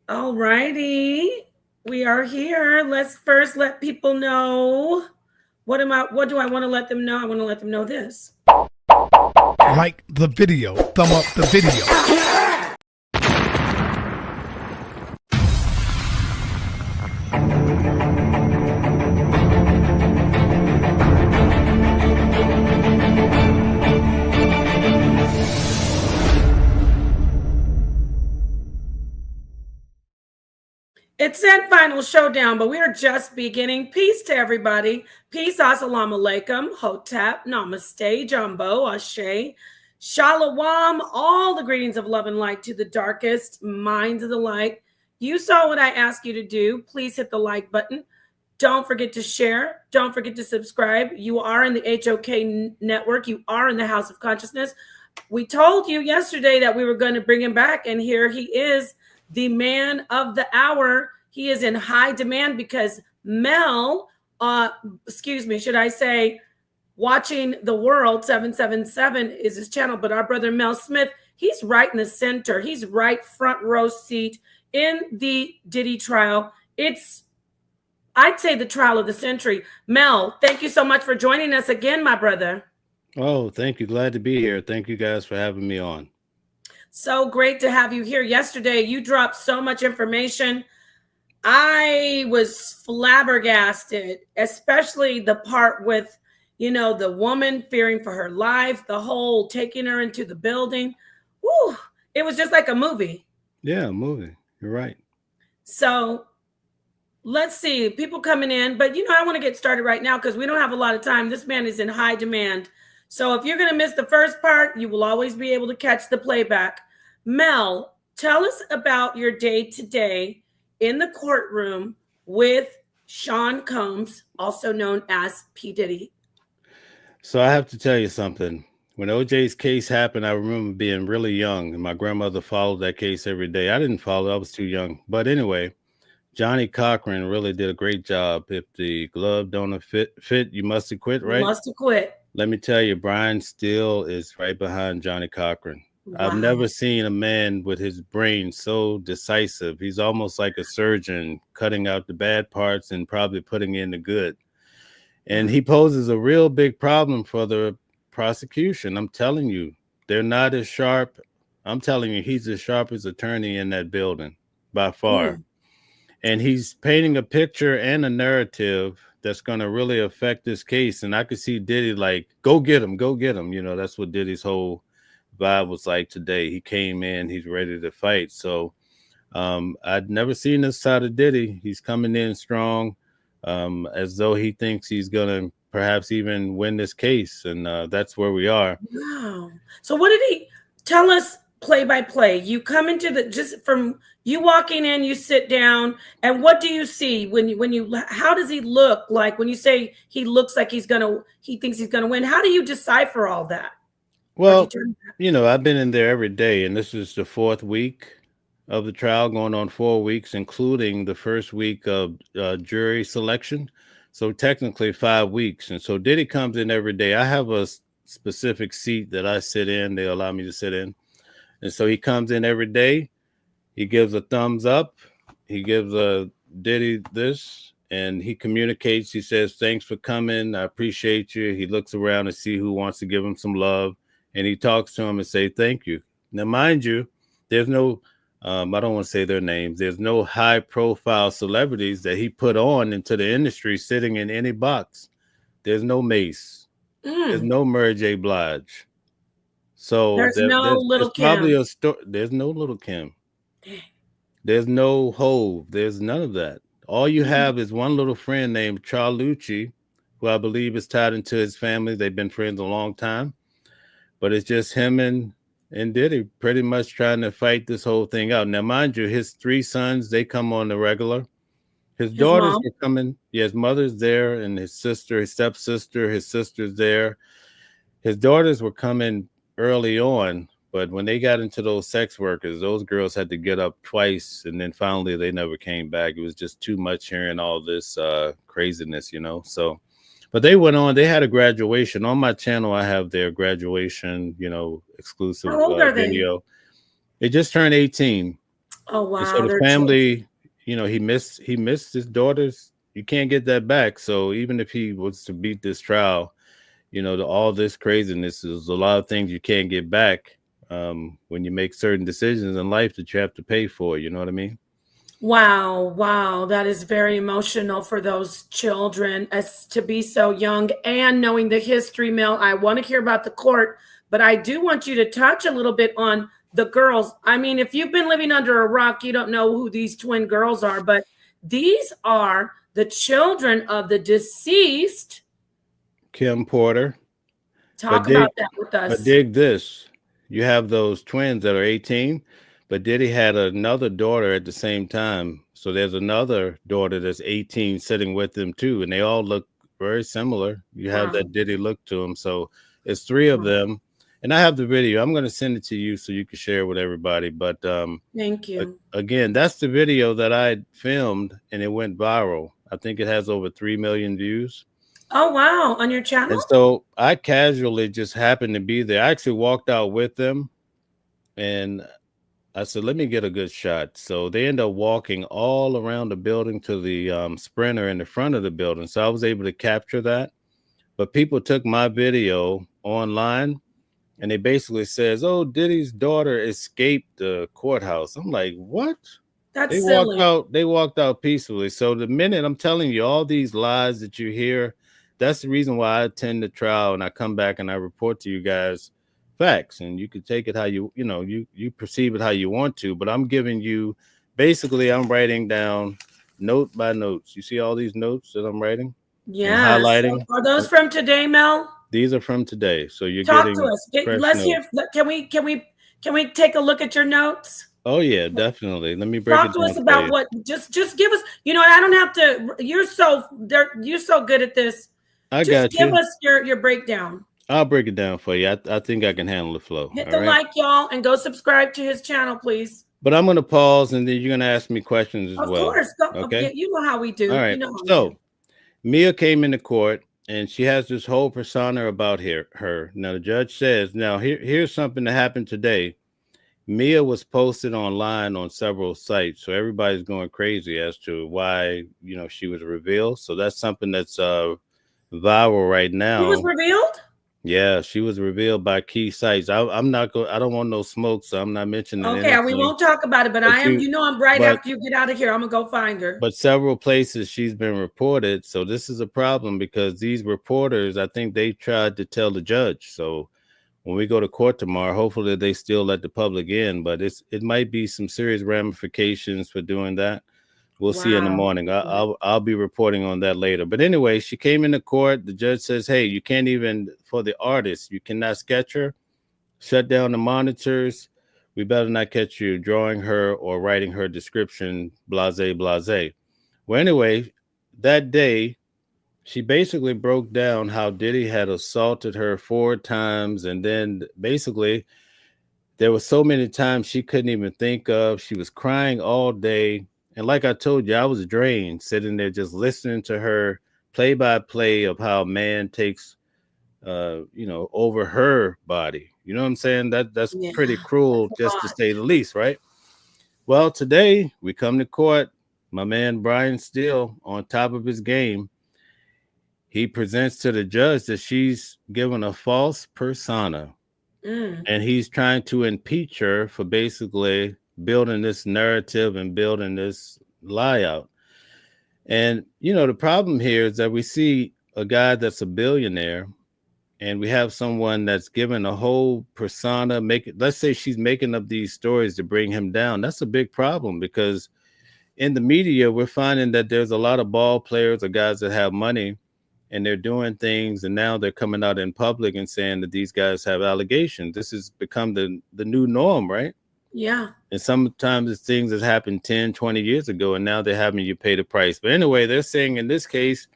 All righty. We are here. Let's first let people know what do I want to let them know? I want to let them know this. Like the video, thumb up the video. It's that final showdown, but we are just beginning. Peace to everybody. Peace, assalamu alaikum, hotep, namaste, jumbo, ashe, shalom, all the greetings of love and light to the darkest minds of the light. You saw what I asked you to do. Please hit the like button. Don't forget to share. Don't forget to subscribe. You are in the HOK network. You are in the House of Consciousness. We told you yesterday that we were going to bring him back, and here he is, the man of the hour. He is in high demand because Mel, should I say, Watching the World 777 is his channel, but our brother Mel Smith, he's right in the center. He's right front row seat in the Diddy trial. I'd say the trial of the century. Mel, thank you so much for joining us again, my brother. Oh, thank you. Glad to be here. Thank you guys for having me on. So great to have you here. Yesterday, you dropped so much information. I was flabbergasted, especially the part with, the woman fearing for her life, the whole taking her into the building. Woo, it was just like a movie. Yeah, a movie. You're right. So let's see, people coming in, but I want to get started right now because we don't have a lot of time. This man is in high demand. So if you're going to miss the first part, you will always be able to catch the playback. Mel, tell us about your day today in the courtroom with Sean Combs, also known as P. Diddy. So I have to tell you something. When OJ's case happened, I remember being really young, and my grandmother followed that case every day. I didn't follow, I was too young. But anyway, Johnny Cochran really did a great job. If the glove don't fit, you must have quit, right? Must have quit. Let me tell you, Brian Steele is right behind Johnny Cochran. Wow. I've never seen a man with his brain so decisive. He's almost like a surgeon, cutting out the bad parts and probably putting in the good. And he poses a real big problem for the prosecution. I'm telling you, they're not as sharp. I'm telling you, he's the sharpest attorney in that building by far. And he's painting a picture and a narrative that's going to really affect this case. And I could see Diddy like, go get him, go get him. That's what Diddy's whole vibe was like today. He came in, he's ready to fight. So I'd never seen this side of Diddy. He's coming in strong, as though he thinks he's going to perhaps even win this case. And that's where we are. Wow. So what did he tell us play by play? You come into just from you walking in, you sit down, and what do you see when you how does he look like when you say he looks like he thinks he's gonna win? How do you decipher all that? Well, I've been in there every day, and this is the fourth week of the trial, going on 4 weeks, including the first week of jury selection. So technically 5 weeks. And so Diddy comes in every day. I have a specific seat that I sit in. They allow me to sit in. And so he comes in every day. He gives a thumbs up. He gives a Diddy this, and he communicates. He says, thanks for coming. I appreciate you. He looks around to see who wants to give him some love. And he talks to him and say, thank you. Now, mind you, there's no, I don't want to say their names. There's no high profile celebrities that he put on into the industry sitting in any box. There's no Mace. There's no Mary J. Blige. So there's no Little Kim. Probably a story. There's no Little Kim. There's no Hove. There's none of that. All you have is one little friend named Charlucci, who I believe is tied into his family. They've been friends a long time. But it's just him and Diddy pretty much trying to fight this whole thing out. Now, mind you, his 3 sons, they come on the regular. His daughters are coming. Yeah, his mother's there, and his sister, his stepsister, his sister's there. His daughters were coming early on, but when they got into those sex workers, those girls had to get up twice, and then finally they never came back. It was just too much hearing all this craziness, So, but they went on. They had a graduation on my channel. I have their graduation, exclusive How old are video. They just turned 18. Oh And so wow, the their children. family, he missed his daughters. You can't get that back. So even if he was to beat this trial, all this craziness is a lot of things you can't get back when you make certain decisions in life that you have to pay for. You know what I mean? Wow, wow, that is very emotional for those children as to be so young and knowing the history, Mel. I want to hear about the court, but I do want you to touch a little bit on the girls. I mean, if you've been living under a rock, you don't know who these twin girls are, but these are the children of the deceased. Kim Porter. But Talk about dig, that with but us. dig this. You have those twins that are 18, but Diddy had another daughter at the same time. So there's another daughter that's 18 sitting with them too, and they all look very similar. You have Wow. that Diddy look to them. So it's three of Wow. them, and I have the video. I'm going to send it to you so you can share it with everybody. But Thank you. again, that's the video that I filmed, and it went viral. I think it has over 3 million views. Oh, wow. On your channel? And so I casually just happened to be there. I actually walked out with them and I said, let me get a good shot. So they end up walking all around the building to the sprinter in the front of the building. So I was able to capture that. But people took my video online and they basically says, oh, Diddy's daughter escaped the courthouse. I'm like, what? That's They walked silly. out. They walked out peacefully. So the minute I'm telling you all these lies that you hear, that's the reason why I attend the trial and I come back and I report to you guys facts. And you can take it how you perceive it how you want to. But I'm giving you basically I'm writing down note by notes. You see all these notes that I'm writing and Yes. So highlighting. are those from today, Mel? These are from today. So you're Talk to getting us. fresh Let's hear. notes. Can we take a look at your notes? Oh yeah, definitely. Let me break Talk it to down us for about you. what. Just give us. I don't have to. You're so good at this. I Just got give you. us your breakdown. I'll break it down for you. I think I can handle the flow. Hit All the right. like, y'all, and go subscribe to his channel, please. But I'm going to pause and then you're going to ask me questions as Of well. course. Go, Okay. yeah, you know how we All do. You right. know how we do. So Mia came into court and she has this whole persona about her. Now, the judge says, now here's something that happened today. Mia was posted online on several sites. So everybody's going crazy as to why, she was revealed. So that's something that's viral right He was now. revealed. Yeah, she was revealed by key sites. I'm not going. I don't want no smoke, so I'm not mentioning Okay, we anything. won't talk about it, but But I am. I'm right but after you get out of here. I'm gonna go find her. but several places she's been reported. So this is a problem because these reporters, I think they tried to tell the judge. So when we go to court tomorrow, hopefully they still let the public in. But it might be some serious ramifications for doing that. We'll see in the Wow. morning. I'll be reporting on that later. But anyway, she came into court. The judge says, "Hey, you can't even for the artist, you cannot sketch her. Shut down the monitors. We better not catch you drawing her or writing her description, blase, blase." Well, anyway, that day, she basically broke down how Diddy had assaulted her 4 times. And then basically, there were so many times she couldn't even think of. She was crying all day. And like I told you, I was drained sitting there just listening to her play by play of how a man takes over her body. You know what I'm saying? That's Yeah, pretty that's cruel, a just to lot. say the least, right? Well, today we come to court. My man Brian Steele, on top of his game, he presents to the judge that she's given a false persona, Mm, and he's trying to impeach her for basically building this narrative and building this lie out. And the problem here is that we see a guy that's a billionaire and we have someone that's given a whole persona, let's say she's making up these stories to bring him down. That's a big problem because in the media we're finding that there's a lot of ball players or guys that have money and they're doing things, and now they're coming out in public and saying that these guys have allegations. This has become the new norm, right? yeah. And sometimes it's things that happened 10, 20 years ago, and now they're having you pay the price. But anyway, they're saying in this case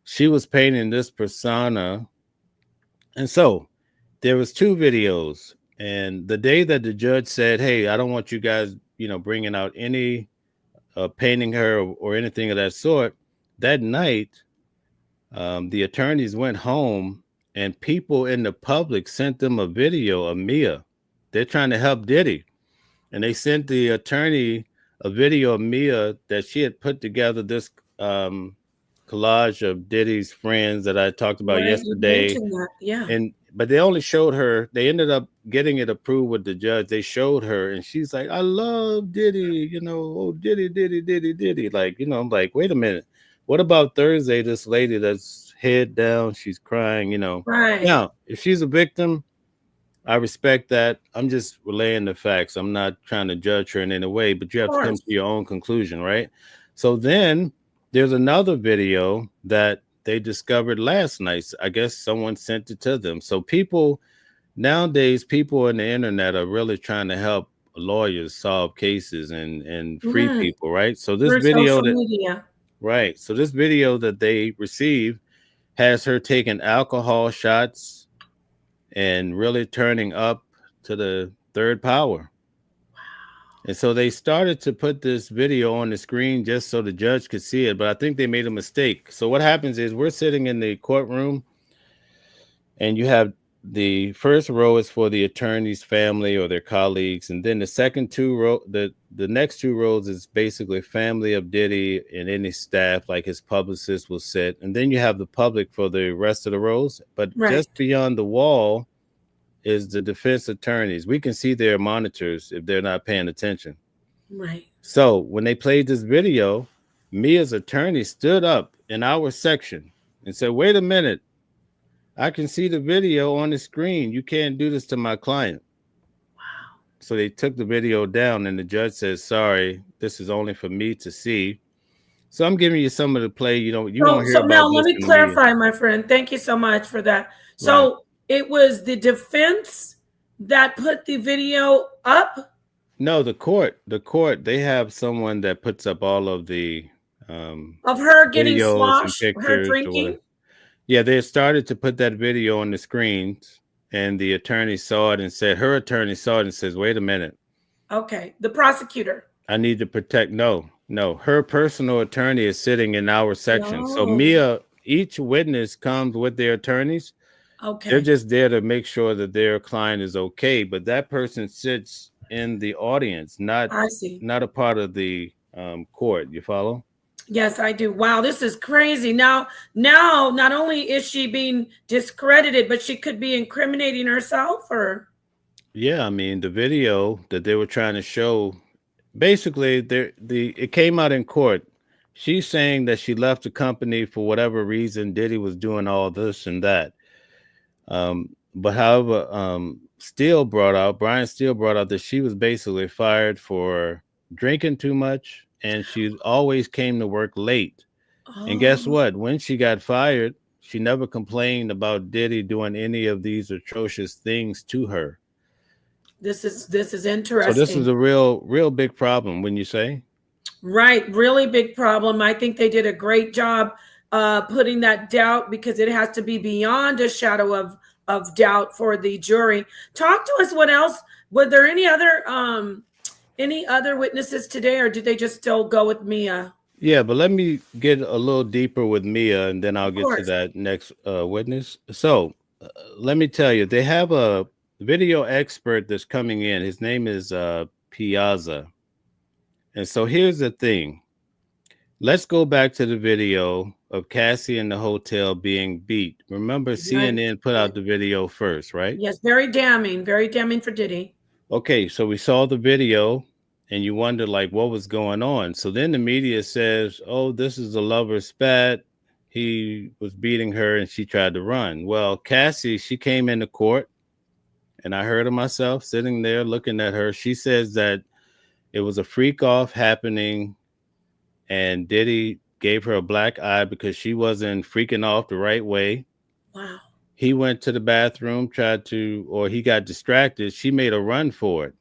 she was painting this persona. And so there was 2 videos, and the day that the judge said, "Hey, I don't want you guys, bringing out any painting her or anything of that sort," that night, the attorneys went home, and people in the public sent them a video of Mia. They're trying to help Diddy, and they sent the attorney a video of Mia that she had put together this um, collage of Diddy's friends that I talked about Right. You yesterday, mentioned that. Yeah. and but they only showed her. They ended up getting it approved with the judge. They showed her, and she's like, "I love Diddy," oh Diddy, Diddy, Diddy, Diddy. Like, I'm like, wait a minute, what about Thursday? This lady that's head down, she's crying. Right. Now, if she's a victim, I respect that. I'm just relaying the facts. I'm not trying to judge her in any way, but you Of have to come course. to your own conclusion, right? So then there's another video that they discovered last night. I guess someone sent it to them. So people nowadays, people on the internet are really trying to help lawyers solve cases and free Mm. people, right? So this Through video social that media. right. So this video that they received has her taking alcohol shots and really turning up to the third power. And so they started to put this video on the screen just so the judge could see it, but I think they made a mistake. So what happens is we're sitting in the courtroom and you have the first row is for the attorney's family or their colleagues, and then the second the next two rows is basically family of Diddy and any staff like his publicist will sit, and then you have the public for the rest of the rows. But Right. just beyond the wall is the defense attorneys. We can see their monitors if they're not paying attention. Right. So when they played this video, Mia's attorney stood up in our section and said, "Wait a minute. I can see the video on the screen. You can't do this to my client." So they took the video down, and the judge says, "Sorry, this is only for me to see." So I'm giving you some of the play. You So, won't hear so about Mel, let this me in the media. clarify, my friend. Thank you so much for that. Right. So it was the defense that put the video up No, the court, they have someone that puts up all of the um, of her getting videos and sloshed, her pictures or drinking. whatever. Yeah, they started to put that video on the screens, and the attorney saw it and said, her attorney saw it and says, "Wait a minute. Okay, the prosecutor. I need to protect." No, no. Her personal attorney is sitting in our section. So No. Mia, each witness comes with their attorneys. They're Okay, just there to make sure that their client is okay. But that person sits in the audience, not I see. not a part of the court. You follow? Yes, I do. Wow, this is crazy. Now, not only is she being discredited, but she could be incriminating herself. Or Yeah, I mean the video that they were trying to show, basically, it came out in court. She's saying that she left the company for whatever reason. Diddy was doing all this and that. But however, Brian Steele brought out that she was basically fired for drinking too much, and she always came to work late. And guess oh, what? When she got fired, she never complained about Diddy doing any of these atrocious things to her. this is So this is interesting. a real big problem, when you say. Right, really big problem. I think they did a great job putting that doubt, because it has to be beyond a shadow of doubt for the jury. Talk to us. What else? Were there any other witnesses today, or did they just still go with Mia? Yeah, but let me get a little deeper with Mia, and then I'll Of get to course. that next witness. So let me tell you, they have a video expert that's coming in. His name is Piazza. And so here's the thing. Let's go back to the video of Cassie in the hotel being beat. Remember, Right. CNN put out the video first, right? Yes, very damning for Diddy. Okay, so we saw the video and you wonder like what was going on. So then the media says, "Oh, this is a lover spat. He was beating her and she tried to run." Well, Cassie, she came into court and I heard her myself sitting there looking at her. She says that it was a freak off happening and Diddy gave her a black eye because she wasn't freaking off the right way. Wow. He went to the bathroom, or he got distracted. She made a run for it.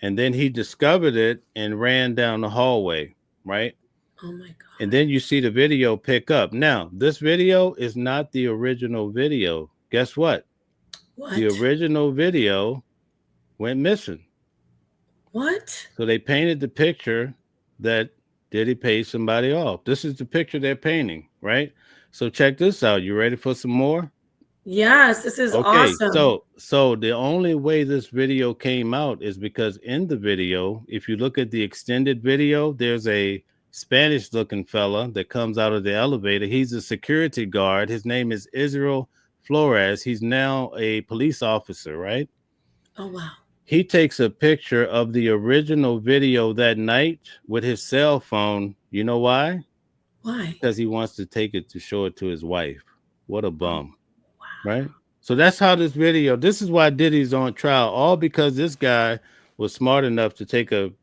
And then he discovered it and ran down the hallway, right? Oh my And God. then you see the video pick up. Now, this video is not the original video. Guess what? The What? original video went missing. What? So they painted the picture that Diddy paid somebody off. This is the picture they're painting, right? So check this out. You ready for some more? Yes, this is Okay, awesome. so the only way this video came out is because in the video, if you look at the extended video, there's a Spanish looking fella that comes out of the elevator. He's a security guard. His name is Israel Flores. He's now a police officer, right? Oh wow. He takes a picture of the original video that night with his cell phone. You know why? Why? Because he wants to take it to show it to his wife. What a Oh bum, right? So that's how this is why Diddy's on trial, all because this guy was smart enough to take a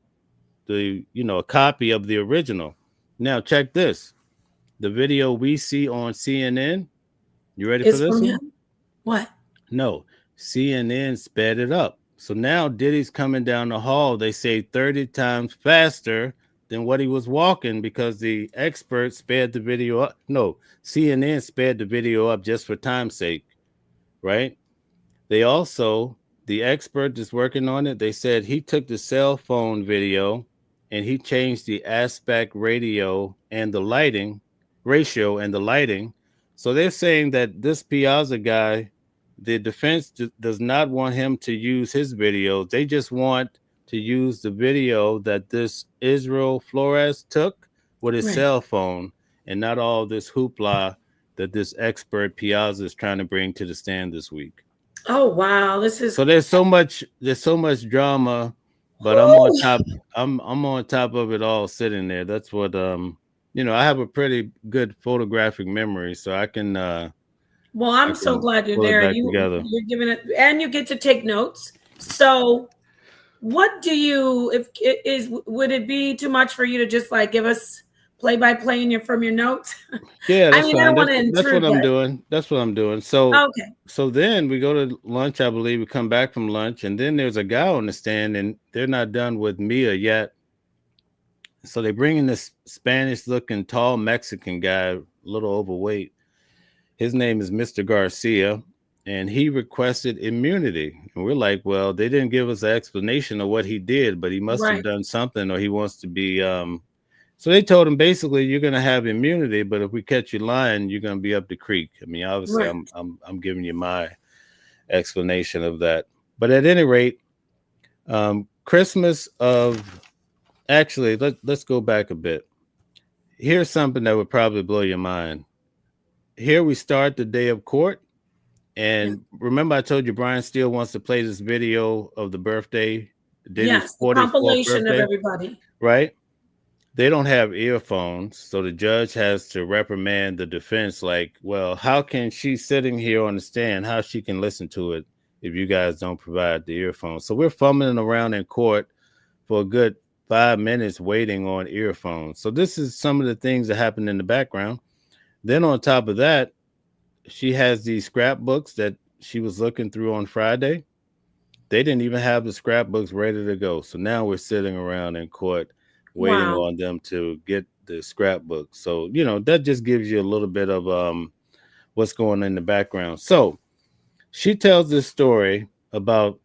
copy of the original. Now check this. The video we see on CNN, you ready for it's this from one? him. What? No, CNN sped it up. So now Diddy's coming down the hall, they say 30 times faster than what he was walking because the experts sped the video up. No, CNN sped the video up just for time's sake, right? They also, the expert that's working on it, they said he took the cell phone video and he changed the aspect radio and the lighting ratio and the lighting. So they're saying that this Piazza guy, the defense does not want him to use his video. They just want to use the video that this Israel Flores took with his Right. cell phone and not all this hoopla that this expert Piazza is trying to bring to the stand this week. Oh wow. This is. So there's so much drama, but I'm on Whew. top. I'm on top of it all, sitting there. That's what I have a pretty good photographic memory, so Well, I I'm so can glad you're pull it there. back together. You're giving it, and you get to take notes. So, what do you if it is would it be too much for you to just like give us play by play in your from your notes? Yeah, I that's mean, I fine. don't That's want to that's what intrude, I'm but doing. That's what I'm doing. So okay. so then we go to lunch, I believe. We come back from lunch, and then there's a guy on the stand, and they're not done with Mia yet. So they bring in this Spanish looking tall Mexican guy, a little overweight. His name is Mr. Garcia, and he requested immunity. And we're like, well, they didn't give us an explanation of what he did, but he must have Right. done something, or he wants to be. So they told him basically, you're going to have immunity, but if we catch you lying, you're going to be up the creek. I mean, obviously, Right. I'm giving you my explanation of that. But at any rate, Christmas of actually, let's go back a bit. Here's something that would probably blow your mind. Here we start the day of court. Yeah. And remember, I told you Brian Steele wants to play this video of the birthday, Diddy's Yes. The 44th compilation of birthday, everybody. right? They don't have earphones. So the judge has to reprimand the defense, like, well, how can she sitting here on the stand, how she can listen to it if you guys don't provide the earphones? So we're fumbling around in court for a good 5 minutes waiting on earphones. So this is some of the things that happen in the background. Then on top of that, she has these scrapbooks that she was looking through on Friday. They didn't even have the scrapbooks ready to go. So now we're sitting around in court waiting Wow. on them to get the scrapbook. So, that just gives you a little bit of what's going on in the background. So she tells this story about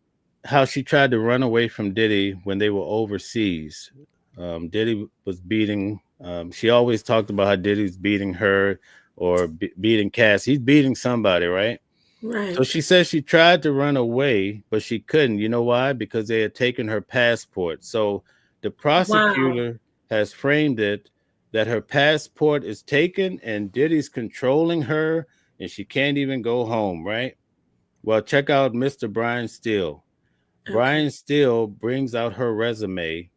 how she tried to run away from Diddy when they were overseas. Diddy was beating, she always talked about how Diddy's beating her or beating Cass. He's beating somebody, right? So Right. she says she tried to run away, but she couldn't. You know why? Because they had taken her passport. So the Wow. prosecutor has framed it that her passport is taken and Diddy's controlling her and she can't even go home, right? Well, check out Mr. Brian Steele. Okay. Brian Steele brings out her resume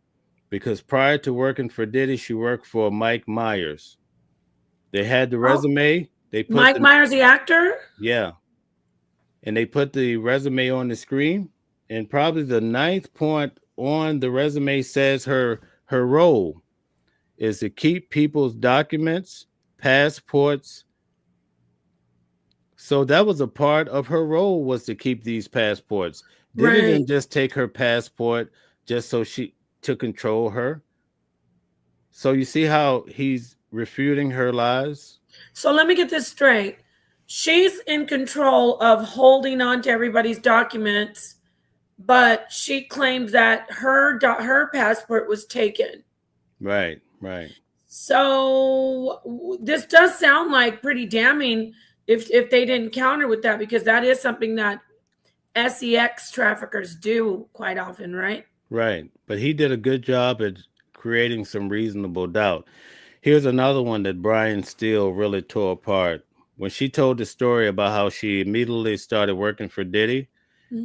because prior to working for Diddy, she worked for Mike Myers. They had the Oh, resume. Mike Myers, the actor. Yeah, and they put the resume on the screen. And probably the ninth point on the resume says her role is to keep people's documents, passports. So that was a part of her role, was to keep these passports. Diddy Right. didn't just take her passport just so she to control her. So you see how he's refuting her lies? So let me get this straight. She's in control of holding on to everybody's documents, but she claims that her passport was taken. Right, right. So this does sound like pretty damning if they didn't counter with that, because that is something that sex traffickers do quite often, right? Right. But he did a good job at creating some reasonable doubt. Here's another one that Brian Steele really tore apart. When she told the story about how she immediately started working for Diddy,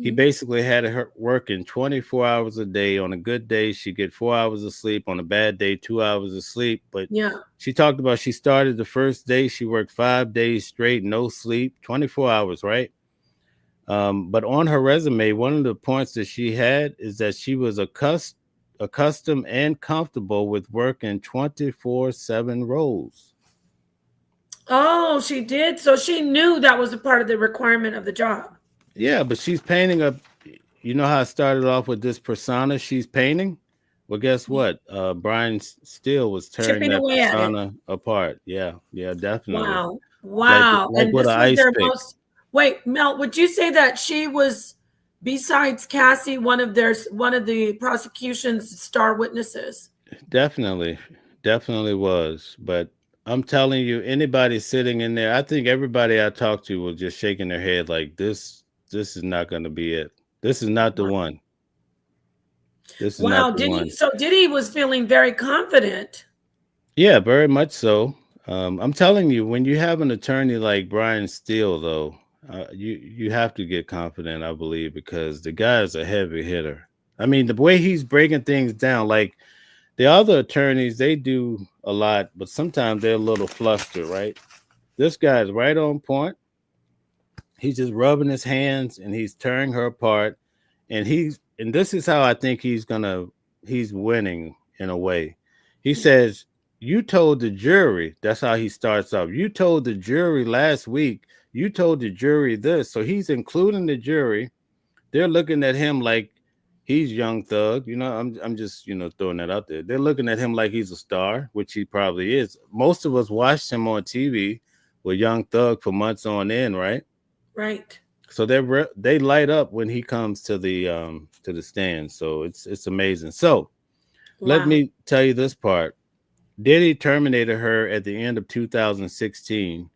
he Hmm. basically had her working 24 hours a day. On a good day, she get 4 hours of sleep. On a bad day, 2 hours of sleep. But Yeah. she talked about she started the first day, she worked 5 days straight, no sleep, 24 hours, right? But on her resume, one of the points that she had is that she was accustomed and comfortable with working 24/7 roles. Oh, she did. So she knew that was a part of the requirement of the job. Yeah, but she's painting a, you know how I started off with this persona she's painting? Well, guess what? Brian Steele was tearing Chipping that away at it. persona apart. Yeah, yeah, definitely. Wow. Like Wow. like And with an this was ice their pick. most. Wait, Mel, would you say that she was, besides Cassie, one of the prosecution's star witnesses? Definitely, definitely was. But I'm telling you, anybody sitting in there, I think everybody I talked to was just shaking their head like this. This is not going to be it. This is not the Wow. one. This is not Wow. the Did he? one. So Diddy was feeling very confident. Yeah, very much so. I'm telling you, when you have an attorney like Brian Steele, though, you have to get confident, I believe, because the guy is a heavy hitter. I mean, the way he's breaking things down, like the other attorneys, they do a lot, but sometimes they're a little flustered, right? This guy is right on point. He's just rubbing his hands and he's tearing her apart. And this is how I think he's winning in a way. He says, "You told the jury," that's how he starts off. "You told the jury last week, you told the jury this." So he's including the jury. They're looking at him like he's Young Thug. I'm just, throwing that out there. They're looking at him like he's a star, which he probably is. Most of us watched him on TV with Young Thug for months on end, right? Right. So they light up when he comes to the stand. So it's amazing. So let Wow. me tell you this part. Diddy terminated her at the end of 2016,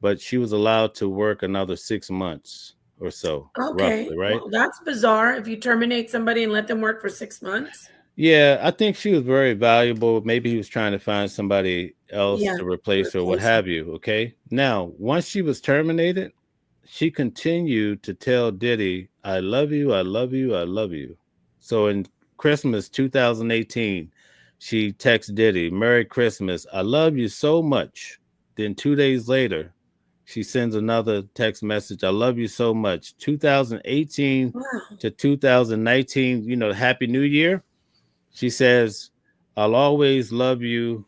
but she was allowed to work another 6 months or so, Okay. roughly, right? Well, that's bizarre. If you terminate somebody and let them work for 6 months. Yeah, I think she was very valuable. Maybe he was trying to find somebody else Yeah. to To replace her, what replace them. have you. Okay. Now, once she was terminated, she continued to tell Diddy, "I love you, I love you, I love you." So in Christmas 2018, she texts Diddy, "Merry Christmas, I love you so much." Then 2 days later, she sends another text message, "I love you so much." 2018 Wow. to 2019, Happy New Year. She says, "I'll always love you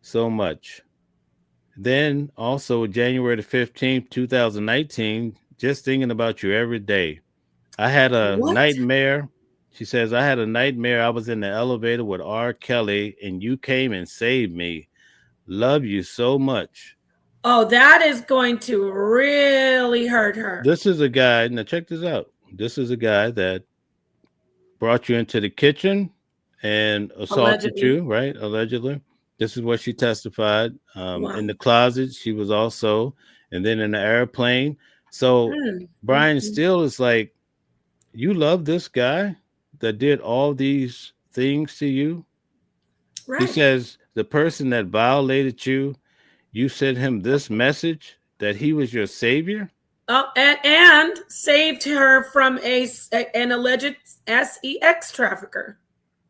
so much." Then also January the 15th, 2019, "Just thinking about you every day. I had a What? nightmare." She says, "I had a nightmare. I was in the elevator with R. Kelly and you came and saved me. Love you so much." Oh, that is going to really hurt her. This is a guy, now check this out. This is a guy that brought you into the kitchen and assaulted Allegedly. you, right? Allegedly. This is what she testified. In Wow. the closet, she was also, and then in the airplane. So Mm, mm, Brian mm. Steele is like, "You love this guy that did all these things to you?" He Right. says, "The person that violated you, you sent him this message that he was your savior?" Oh, and saved her from an alleged sex trafficker.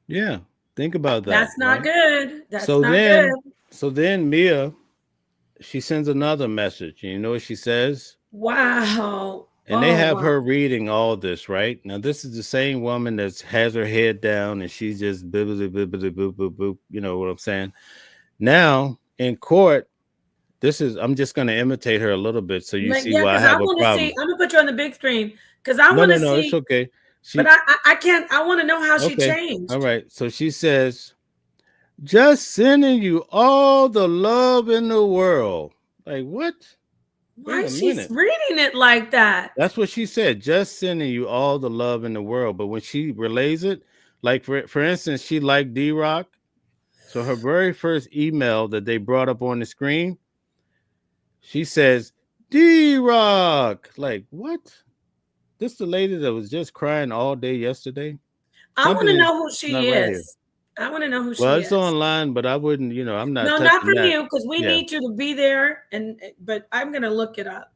Yeah. Think about that, That's not right? good. That's So not good. then, so then Mia, she sends another message. And you know what she says? Wow. And they Oh, have wow. her reading all this, right? Now, this is the same woman that has her head down and she's just bibbidi, bibbidi, boop, boop, boop. You know what I'm saying? Now, in court, I'm just going to imitate her a little bit so you Like, see yeah, why I because I have a want to see. problem. I'm gonna put you on the big screen because I No, want no, to no, it's see. okay. But She, I can't. I want to know how she okay. All changed. right. So she says, "Just sending you all the love in the world." Like, what? Why Wait a is she minute. reading it like that? That's what she said. "Just sending you all the love in the world." But when she relays it, like for instance, she liked D Rock. So her very first email that they brought up on the screen, She says, D Rock. Like, what? This the lady that was just crying all day yesterday? I want Something to is know who not she right here. is. I want to know who Well, she it's is. online, but I wouldn't, I'm not No, not touching from that. you, because we Yeah, need you to be there. And but I'm gonna look it up.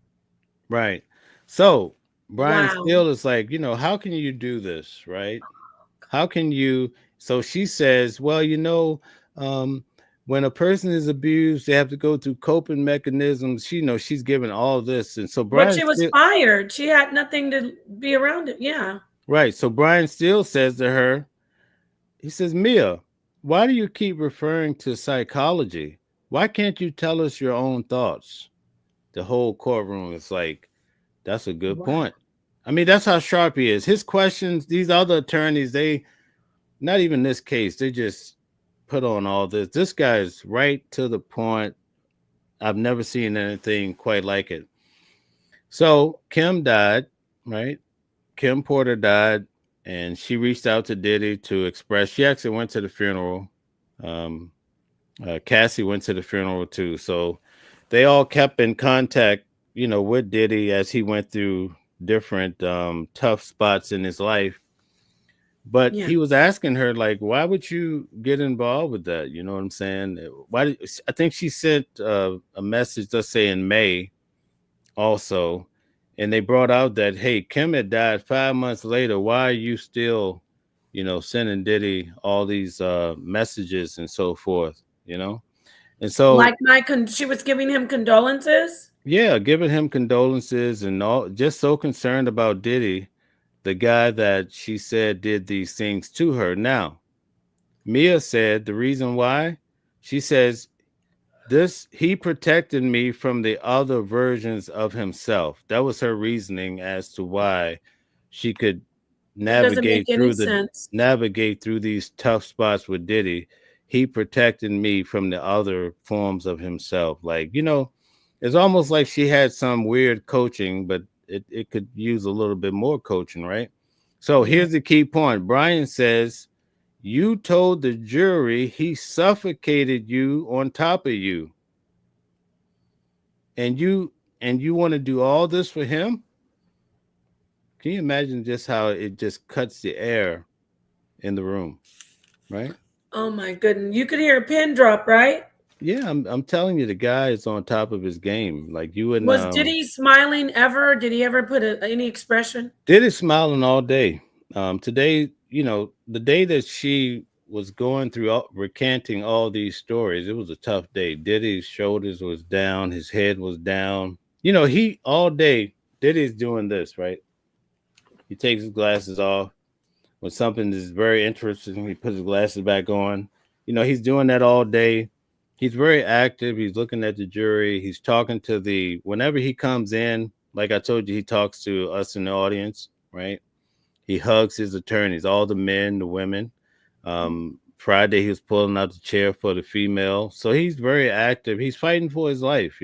right. So Brian Wow. Steele is like, how can you do this, right? How can you? So she says, well, um, when a person is abused, they have to go through coping mechanisms. She knows she's given all this. And so But Brian she was Steele, fired. She had nothing to be around it. Yeah. right. So Brian Steele says to her, he says, Mia, why do you keep referring to psychology? Why can't you tell us your own thoughts? The whole courtroom is like, that's a good Wow. point. I mean, that's how sharp he is. His questions, these other attorneys, they, not even this case, they just put on all this. This guy is right to the point. I've never seen anything quite like it. So Kim died, right? Kim Porter died, and she reached out to Diddy to express. She actually went to the funeral. Um, Cassie went to the funeral too. So they all kept in contact, with Diddy as he went through different tough spots in his life. But Yeah. he was asking her, like, why would you get involved with that? You know what I'm saying? I think she sent a message, let's say in May also, and they brought out that, hey, Kim had died 5 months later. Why are you still, sending Diddy all these messages and so forth, And so, Like she was giving him condolences. yeah, giving him condolences and all, just so concerned about Diddy, the guy that she said did these things to her. Now, Mia said the reason why, she says, this he protected me from the other versions of himself. That was her reasoning as to why she could That doesn't make navigate any through the sense. navigate through these tough spots with Diddy. He protected me from the other forms of himself. Like, it's almost like she had some weird coaching, but it could use a little bit more coaching, right? So Yeah. here's the key point. Brian says, you told the jury he suffocated you on top of you, and you want to do all this for him? Can you imagine just how it just cuts the air in the room, right? Oh my goodness. You could hear a pin drop, right? Yeah, I'm telling you, the guy is on top of his game. Like you and Was Diddy smiling ever? Did he ever put any expression? Diddy smiling all day. Today, the day that she was going through recanting all these stories, it was a tough day. Diddy's shoulders was down, his head was down. He all day Diddy's doing this, right? He takes his glasses off. When something is very interesting, he puts his glasses back on. He's doing that all day. He's very active. He's looking at the jury. He's talking to whenever he comes in, like I told you, he talks to us in the audience, right? He hugs his attorneys, all the men, the women. Friday, he was pulling out the chair for the female. So he's very active. He's fighting for his life,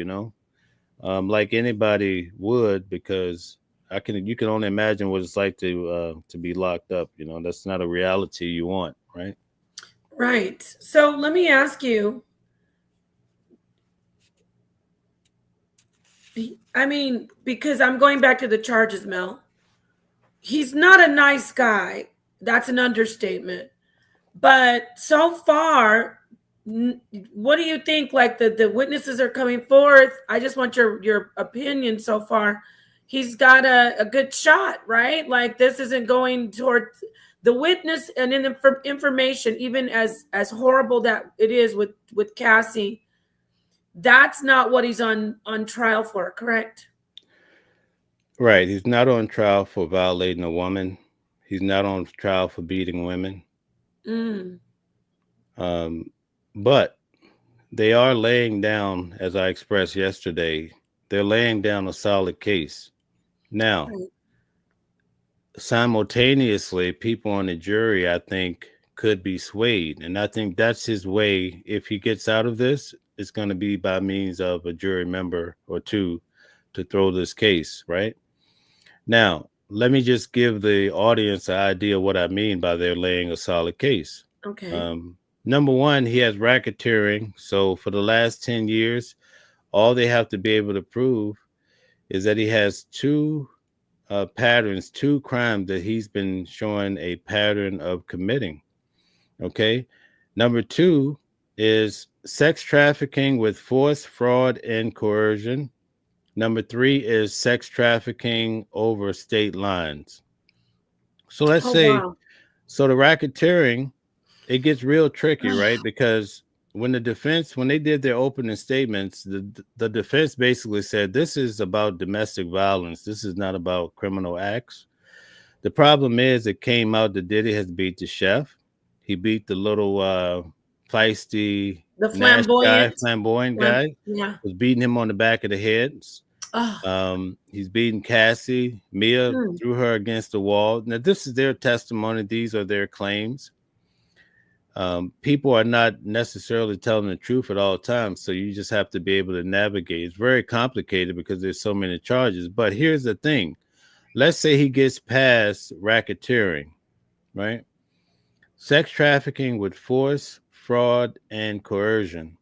like anybody would, because you can only imagine what it's like to be locked up. That's not a reality you want, right? Right. So let me ask you. I mean, because I'm going back to the charges, Mel. He's not a nice guy. That's an understatement. But so far, what do you think? Like the witnesses are coming forth. I just want your opinion so far. He's got a good shot, right? Like this isn't going toward the witness and in the information, even as horrible that it is with Cassie. That's not what he's on trial for, correct? Right. He's not on trial for violating a woman. He's not on trial for beating women. Mm, Um, but they are laying down, as I expressed yesterday, they're laying down a solid case. Now, right. simultaneously, people on the jury, I think, could be swayed. And I think that's his way. If he gets out of this, it's going to be by means of a jury member or two to throw this case, right? Now, let me just give the audience an idea what I mean by they're laying a solid case. Okay. Um, Number one, he has racketeering. So for the last 10 years, All they have to be able to prove is that he has two patterns, two crimes that he's been showing a pattern of committing. Okay. Number two is sex trafficking with force, fraud, and coercion. Number three is sex trafficking over state lines. So let's Oh, say, wow. so the racketeering, it gets real tricky, right? Because when the defense, when they did their opening statements, the defense basically said this is about domestic violence. This is not about criminal acts. The problem is, it came out that Diddy has beat the chef. He beat the little feisty The Nash guy, flamboyant. flamboyant guy, Yeah. was beating him on the back of the head. Oh, He's beating Cassie. Mia mm, threw her against the wall. Now, this is their testimony. These are their claims. People are not necessarily telling the truth at all times, so you just have to be able to navigate. It's very complicated because there's so many charges. But here's the thing: let's say he gets past racketeering, right? Sex trafficking with force, fraud, and coercion.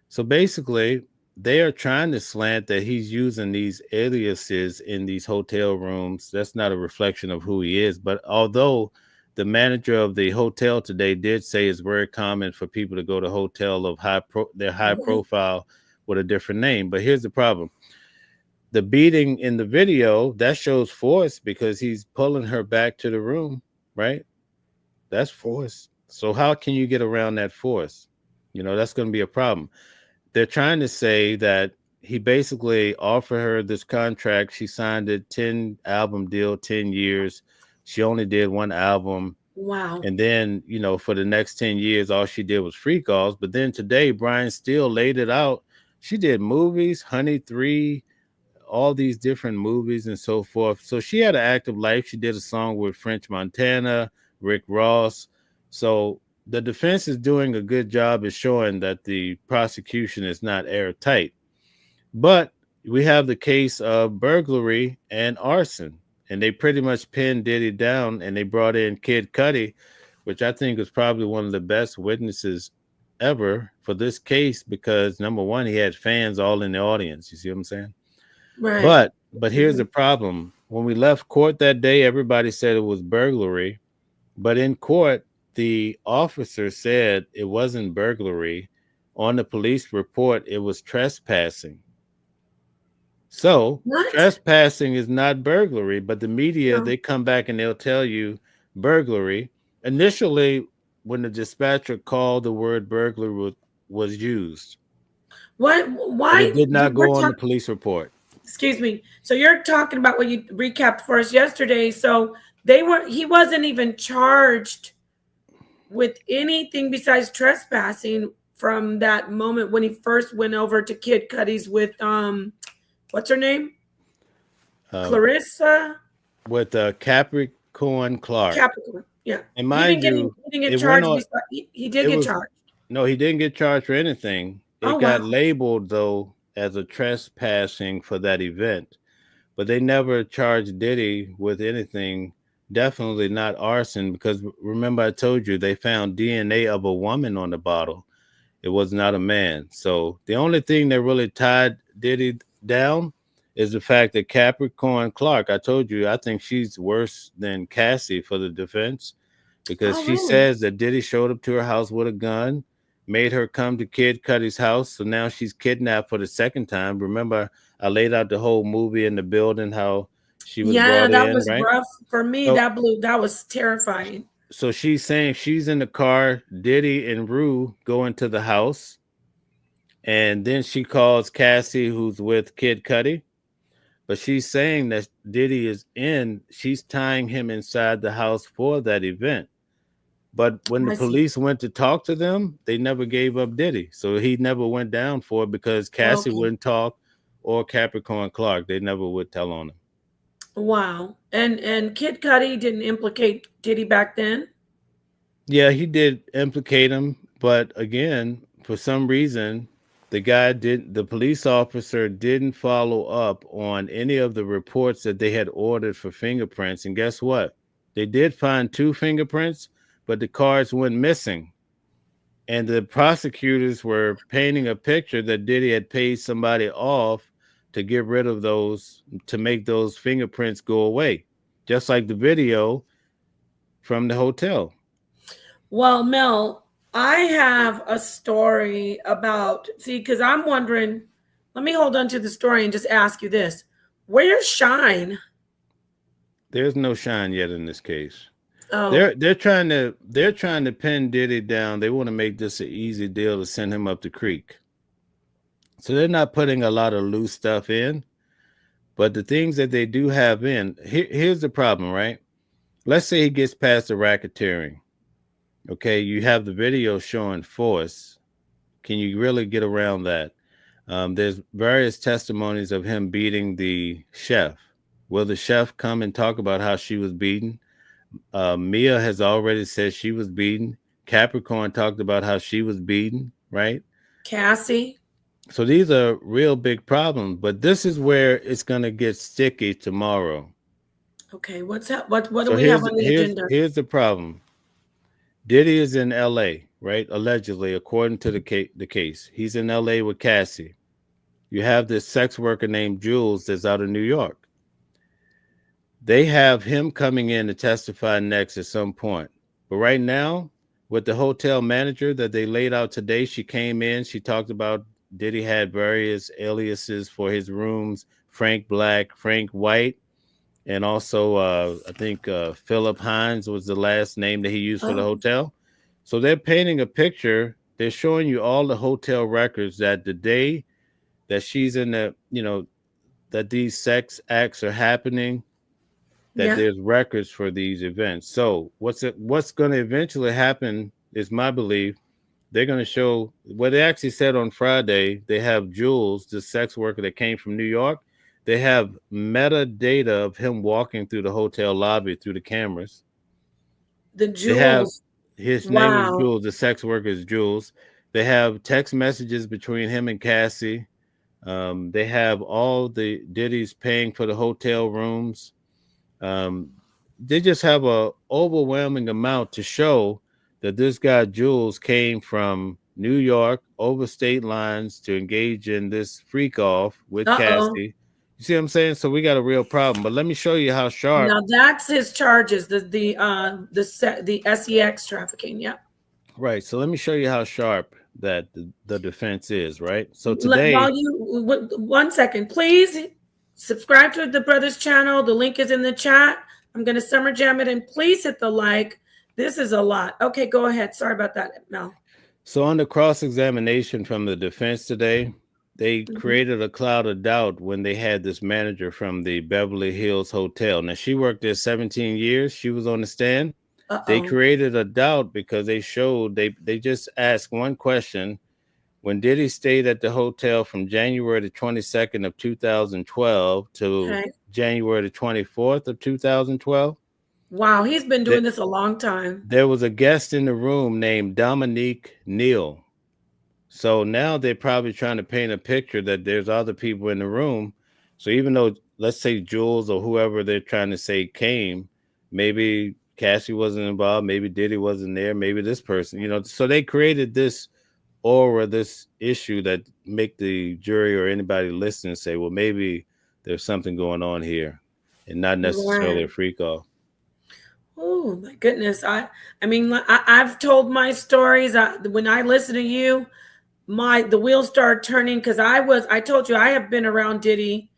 So basically, they are trying to slant that he's using these aliases in these hotel rooms. That's not a reflection of who he is. But although the manager of the hotel today did say it's very common for people to go to hotel of their high right. profile with a different name. But here's the problem: the beating in the video that shows force because he's pulling her back to the room, right? That's force. So how can you get around that force? That's going to be a problem. They're trying to say that he basically offered her this contract. She signed it, 10 album deal, 10 years. She only did one album. Wow. And then, for the next 10 years, all she did was free calls. But then today, Brian Steele laid it out. She did movies, Honey 3, all these different movies and so forth. So she had an active life. She did a song with French Montana, Rick Ross. So the defense is doing a good job of showing that the prosecution is not airtight. But we have the case of burglary and arson, and they pretty much pinned Diddy down, and they brought in Kid Cudi, which I think is probably one of the best witnesses ever for this case because number one, he had fans all in the audience. You see what I'm saying? Right. But here's the problem. When we left court that day, everybody said it was burglary. But in court, the officer said it wasn't burglary. On the police report, it was trespassing. So What? trespassing is not burglary, but the media, No. they come back and they'll tell you burglary. Initially, when the dispatcher called, the word burglary was used, What? but Why? it did not We're go on the talking. police report. Excuse me. So you're talking about what you recapped for us yesterday. So they were. He wasn't even charged with anything besides trespassing from that moment when he first went over to Kid Cudi's with what's her name? Uh, Clarissa with Capricorn Clark. Capricorn. Yeah. And He mind didn't get you, he didn't get it went charged. on. He did It get was charged. no, he didn't get charged for anything. Oh It got wow. labeled though as a trespassing for that event, but they never charged Diddy with anything. Definitely not arson because remember I told you they found DNA of a woman on the bottle. It was not a man. So the only thing that really tied Diddy down is the fact that Capricorn Clark, I told you, I think she's worse than Cassie for the defense because Oh she really? says that Diddy showed up to her house with a gun, made her come to Kid Cudi's house. So now she's kidnapped for the second time. Remember, I laid out the whole movie in the building, how she was Yeah, brought that in, was right? rough for me. So That was terrifying. so she's saying she's in the car, Diddy and Rue go into the house, and then she calls Cassie, who's with Kid Cudi. But she's saying that Diddy is she's tying him inside the house for that event. But when the I see. police went to talk to them, they never gave up Diddy. So he never went down for it because Cassie Okay. wouldn't talk or Capricorn Clark. They never would tell on him. Wow. And Kid Cudi didn't implicate Diddy back then? Yeah, he did implicate him. But again, for some reason, the police officer didn't follow up on any of the reports that they had ordered for fingerprints. And guess what? They did find two fingerprints, but the cards went missing. And the prosecutors were painting a picture that Diddy had paid somebody off to get rid of those, to make those fingerprints go away, just like the video from the hotel. Well, Mel, I have a story about, see, because I'm wondering, let me hold on to the story and just ask you this. Where's Shine? There's no shine yet in this case. Oh, They're trying to pin Diddy down. They want to make this an easy deal to send him up the creek. So they're not putting a lot of loose stuff in, but the things that they do have in, here's the problem, right? Let's say he gets past the racketeering. Okay, you have the video showing force. Can you really get around that? There's various testimonies of him beating the chef. Will the chef come and talk about how she was beaten? Mia has already said she was beaten. Capricorn talked about how she was beaten, right? Cassie. So these are real big problems, but this is where it's going to get sticky tomorrow. Okay, what's that? What do So we have on the agenda? here's the problem. Diddy is in L.A., right? Allegedly, according to the case, he's in L.A. with Cassie. You have this sex worker named Jules that's out of New York. They have him coming in to testify next at some point. But right now, with the hotel manager that they laid out today, she came in. She talked about Diddy had various aliases for his rooms: Frank Black, Frank White, and also I think Philip Hines was the last name that he used for the Oh, hotel. So they're painting a picture. They're showing you all the hotel records that the day that she's in the, that these sex acts are happening, that yeah. there's records for these events. So what's going to eventually happen is my belief. They're going to show what they actually said on Friday. They have Jules, the sex worker that came from New York. They have metadata of him walking through the hotel lobby through the cameras. The They have jewels. his name is Wow. Jules. The sex worker is Jules. They have text messages between him and Cassie. They have all the Diddy's paying for the hotel rooms. Um, they just have a overwhelming amount to show that this guy Jules came from New York over state lines to engage in this freak off with Uh-oh. Cassie. You see what I'm saying? So we got a real problem. But let me show you how sharp. Now that's his charges, the SEX trafficking. Yeah. Right. So let me show you how sharp that the defense is. Right. So today, While you 1 second, please subscribe to the brothers channel. The link is in the chat. I'm going to summer jam it, and please hit the like. This is a lot. Okay, go ahead. Sorry about that, Mel. so on the cross examination from the defense today, they Mhm. created a cloud of doubt when they had this manager from the Beverly Hills Hotel. Now, she worked there 17 years. She was on the stand. They Uh-oh. created a doubt because they just asked one question. When Diddy stayed at the hotel from January the 22nd of 2012 to Okay. January the 24th of 2012, Wow, he's been doing that this a long time. there was a guest in the room named Dominique Neal. So now they're probably trying to paint a picture that there's other people in the room. So even though, let's say Jules or whoever they're trying to say came, maybe Cassie wasn't involved, maybe Diddy wasn't there, maybe this person, so they created this aura, this issue that make the jury or anybody listening say, well, maybe there's something going on here and not necessarily a Right. freak off. Oh my goodness. I mean, I've told my stories. When I listen to you, the wheels start turning because I told you I have been around Diddy,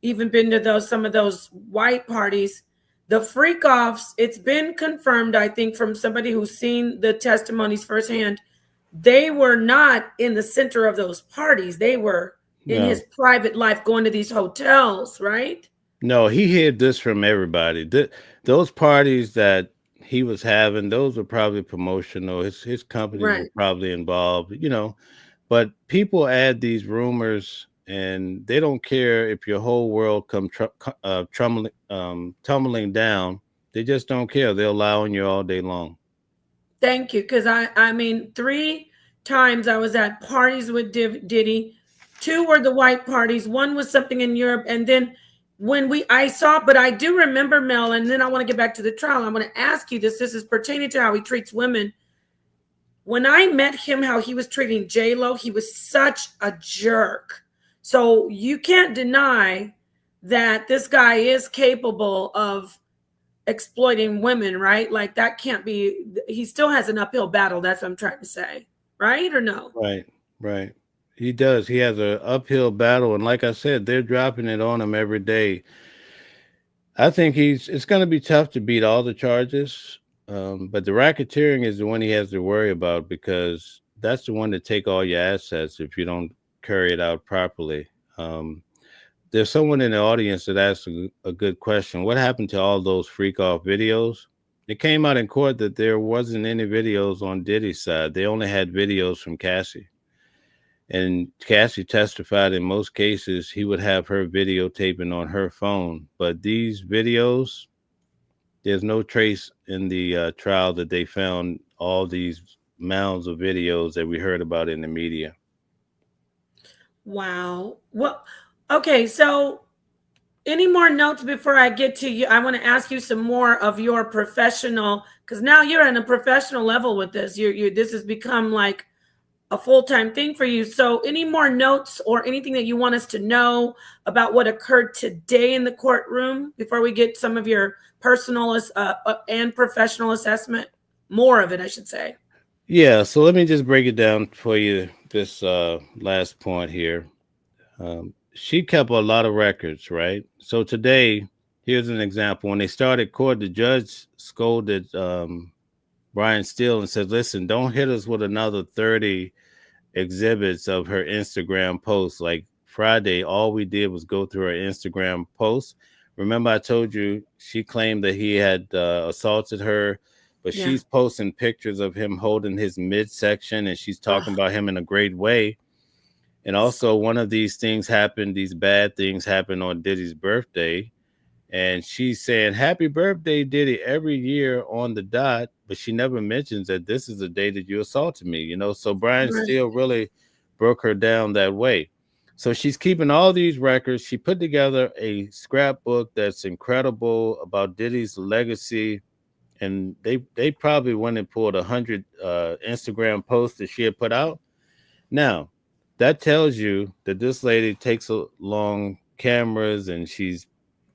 even been to some of those white parties. The freak offs, it's been confirmed, I think, from somebody who's seen the testimonies firsthand. They were not in the center of those parties. They were in No, his private life going to these hotels, right? no, he hid this from everybody. Those parties that he was having, those were probably promotional. His companies were Right. probably involved, but people add these rumors and they don't care if your whole world tumbling down. They just don't care. They'll lie on you all day long. Thank you. Because I mean, 3 times I was at parties with Diddy. 2 were the white parties. 1 was something in Europe. And then I saw, but I do remember Mel, and then I want to get back to the trial. I want to ask you this. This is pertaining to how he treats women. When I met him, how he was treating J Lo, he was such a jerk. So you can't deny that this guy is capable of exploiting women, right? Like that can't be. He still has an uphill battle. That's what I'm trying to say, right or no? Right, right. He does. He has an uphill battle, and like I said, they're dropping it on him every day. I think he's. It's going to be tough to beat all the charges, but the racketeering is the one he has to worry about because that's the one to take all your assets if you don't carry it out properly. Um, there's someone in the audience that asked a good question. What happened to all those freak off videos? It came out in court that there wasn't any videos on Diddy's side. They only had videos from Cassie. And Cassie testified in most cases he would have her videotaping on her phone. But these videos, there's no trace in the trial that they found all these mounds of videos that we heard about in the media. Wow. Well, okay. So, any more notes before I get to you? I want to ask you some more of your professional, because now you're in a professional level with this. This has become like a full-time thing for you. So, any more notes or anything that you want us to know about what occurred today in the courtroom before we get some of your personal and professional assessment? More of it, I should say. Yeah, so let me just break it down for you this last point here. She kept a lot of records, right? So today, here's an example. When they started court, the judge scolded Brian Steele and said, listen, don't hit us with another 30 exhibits of her Instagram posts. Like Friday, all we did was go through her Instagram posts. Remember, I told you she claimed that he had assaulted her, but Yeah. she's posting pictures of him holding his midsection and she's talking Ugh. about him in a great way. And also, one of these things happened, these bad things happened on Diddy's birthday. And she's saying, Happy birthday, Diddy, every year on the dot. But she never mentions that this is the day that you assaulted me, you know? So Brian Right. Steele really broke her down that way. So she's keeping all these records. She put together a scrapbook that's incredible about Diddy's legacy. And they probably went and pulled 100 Instagram posts that she had put out. Now, that tells you that this lady takes along cameras and she's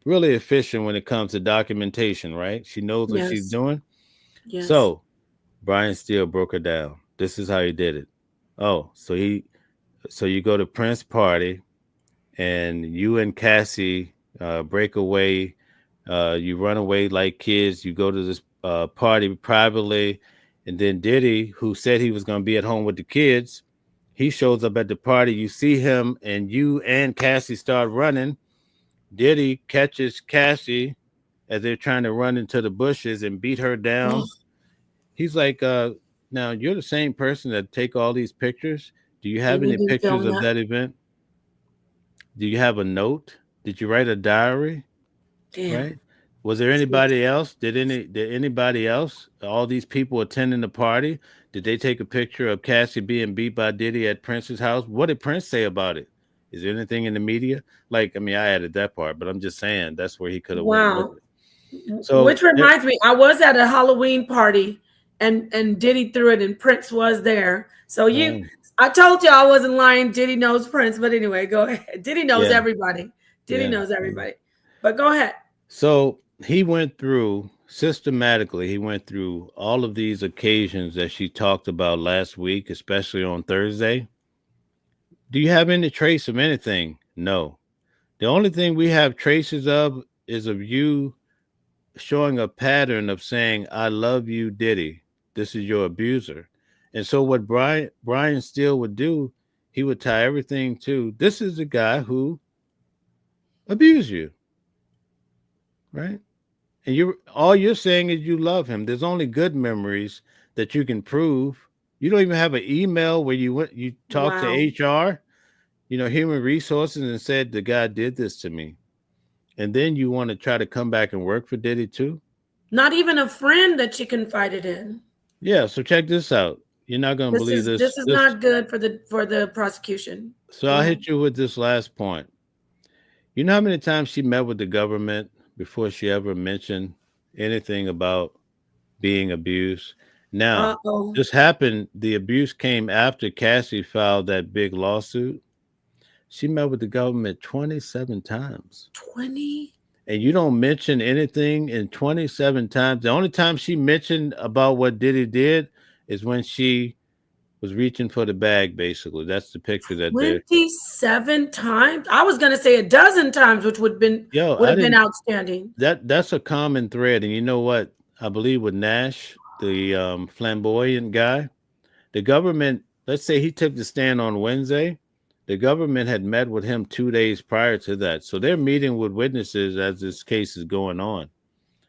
really efficient when it comes to documentation, right? She knows what she's Yes. doing. Yes. So Brian Steele broke her down. This is how he did it. Oh, so you go to Prince party and you and Cassie break away. You run away like kids. You go to this party privately, and then Diddy, who said he was going to be at home with the kids, he shows up at the party. You see him, and you and Cassie start running. Diddy catches Cassie as they're trying to run into the bushes and beat her Oh, down. He's like, now you're the same person that take all these pictures. Do you and have you any didn't pictures film of that? that event? Do you have a note? Did you write a diary? Damn. Right? Was there See, anybody else? Did anybody else? All these people attending the party, did they take a picture of Cassie being beat by Diddy at Prince's house? What did Prince say about it? Is there anything in the media? Like, I mean, I added that part, but I'm just saying that's where he could have went with wow. it. So Which reminds me, I was at a Halloween party and Diddy threw it and Prince was there. So um, I told you I wasn't lying. Diddy knows Prince, but anyway, go ahead. Diddy knows yeah, everybody. Diddy yeah, knows yeah. everybody. But go ahead. So he went through systematically, he went through all of these occasions that she talked about last week, especially on Thursday. Do you have any trace of anything? No. The only thing we have traces of is of you showing a pattern of saying, I love you, Diddy. This is your abuser. And so what Brian Steele would do, he would tie everything to this is the guy who abused you, right? And you all you're saying is you love him. There's only good memories that you can prove. You don't even have an email where you talked to Wow. HR, human resources, and said the guy did this to me. And then you want to try to come back and work for Diddy too? Not even a friend that she confided in. Yeah, so check this out. You're not gonna This believe is this. this is This not good for the prosecution. so Go I'll ahead. hit you with this last point. You know how many times she met with the government before she ever mentioned anything about being abused? Now, Uh-oh. this happened. The abuse came after Cassie filed that big lawsuit. She met with the government 27 times. 20. And you don't mention anything in 27 times. The only time she mentioned about what Diddy did is when she was reaching for the bag, basically. That's the picture that they 27 times. I was going to say a dozen times, which yo, would I have been didn't outstanding. that's a common thread. And you know what? I believe with Nash, the flamboyant guy, the government, let's say he took the stand on Wednesday, the government had met with him 2 days prior to that. So they're meeting with witnesses as this case is going on.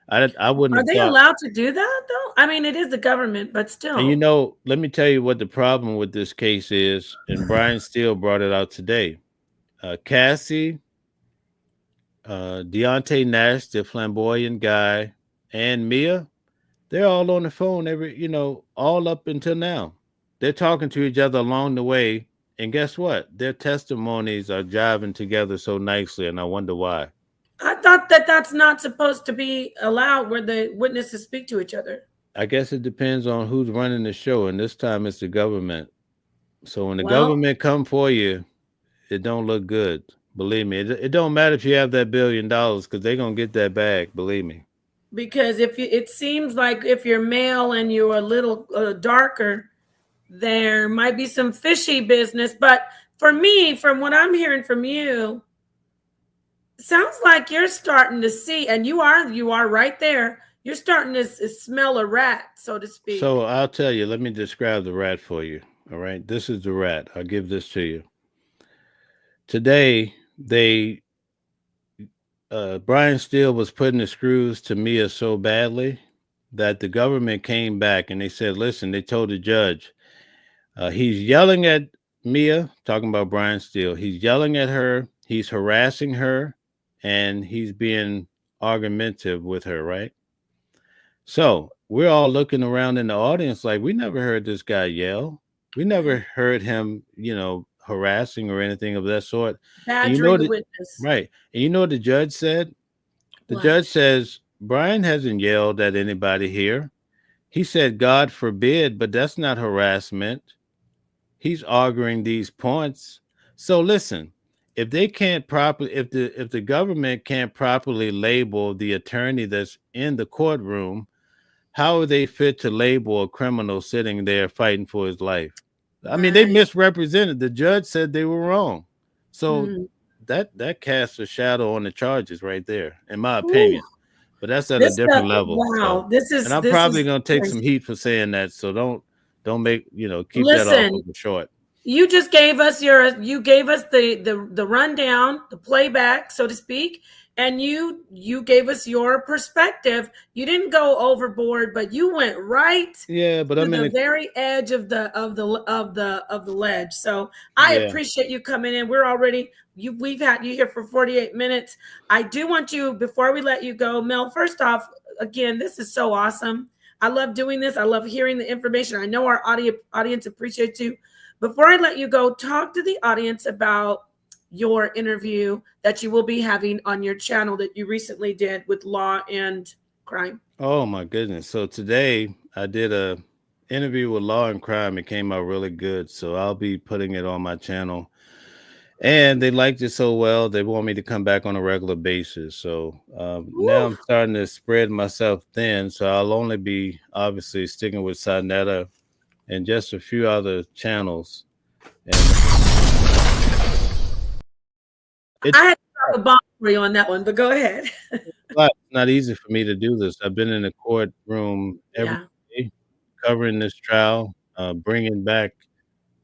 I wouldn't Are have they thought. allowed to do that though? I mean, it is the government, but And you still. know, let me tell you what the problem with this case is. And Brian Steele brought it out today. Cassie, Deontay Nash, the flamboyant guy, and Mia, they're all on the phone all up until now. They're talking to each other along the way. And guess what? Their testimonies are jiving together so nicely. And I wonder why. I thought that that's not supposed to be allowed where the witnesses speak to each other. I guess it depends on who's running the show. And this time it's the government. So when the Well, government come for you, it don't look good. Believe me, it don't matter if you have that $1 billion because they're gonna get that bag. Believe me. because it seems like if you're male and you're a little darker, there might be some fishy business. But for me, from what I'm hearing from you, sounds like you're starting to see, and you are right there. You're starting to smell a rat, so to So speak. I'll tell you. Let me describe the rat for you. All right, this is the rat. I'll give this to you. Today, they Brian Steele was putting the screws to Mia so badly that the government came back and they said, "Listen," they told the judge, he's yelling at Mia, talking about Brian Steele. He's yelling at her, he's harassing her, and he's being argumentative with her, right? So we're all looking around in the audience like we never heard this guy yell. We never heard him, harassing or anything of that sort. And you know Badgering the that, witness. right? And you know what the judge said? The judge What? says Brian hasn't yelled at anybody here. He said, "God forbid," but that's not harassment. He's arguing these points. So listen, if the government can't properly label the attorney that's in the courtroom, how are they fit to label a criminal sitting there fighting for his life? I mean, they Right. misrepresented. The judge said they were wrong. So Mm. that casts a shadow on the charges right there, in my Ooh, opinion. But that's at a this stuff. different level. So, Wow. This and is I'm this probably is gonna take some crazy. heat for saying that. So don't make keep that off Listen, of the short. you just gave us the rundown, the playback, so to speak, and you gave us your perspective. You didn't go overboard, but you went right Yeah, but to I'm in the a very edge of the ledge. So I yeah. appreciate you coming in. We've had you here for 48 minutes. I do want you, before we let you go, Mel, first off, again, this is so awesome. I love doing this. I love hearing the information. I know our audience appreciates you. Before I let you go, talk to the audience about your interview that you will be having on your channel that you recently did with Law and Crime. Oh my goodness. So today I did a interview with Law and Crime. It came out really good. So I'll be putting it on my channel. And they liked it so well, they want me to come back on a regular basis. So now Woo. I'm starting to spread myself thin. So I'll only be obviously sticking with Sinetta and just a few other channels. And it's I had to drop a bomb for you on that one, but go ahead. it's not easy for me to do this. I've been in the courtroom every Yeah. day covering this trial, bringing back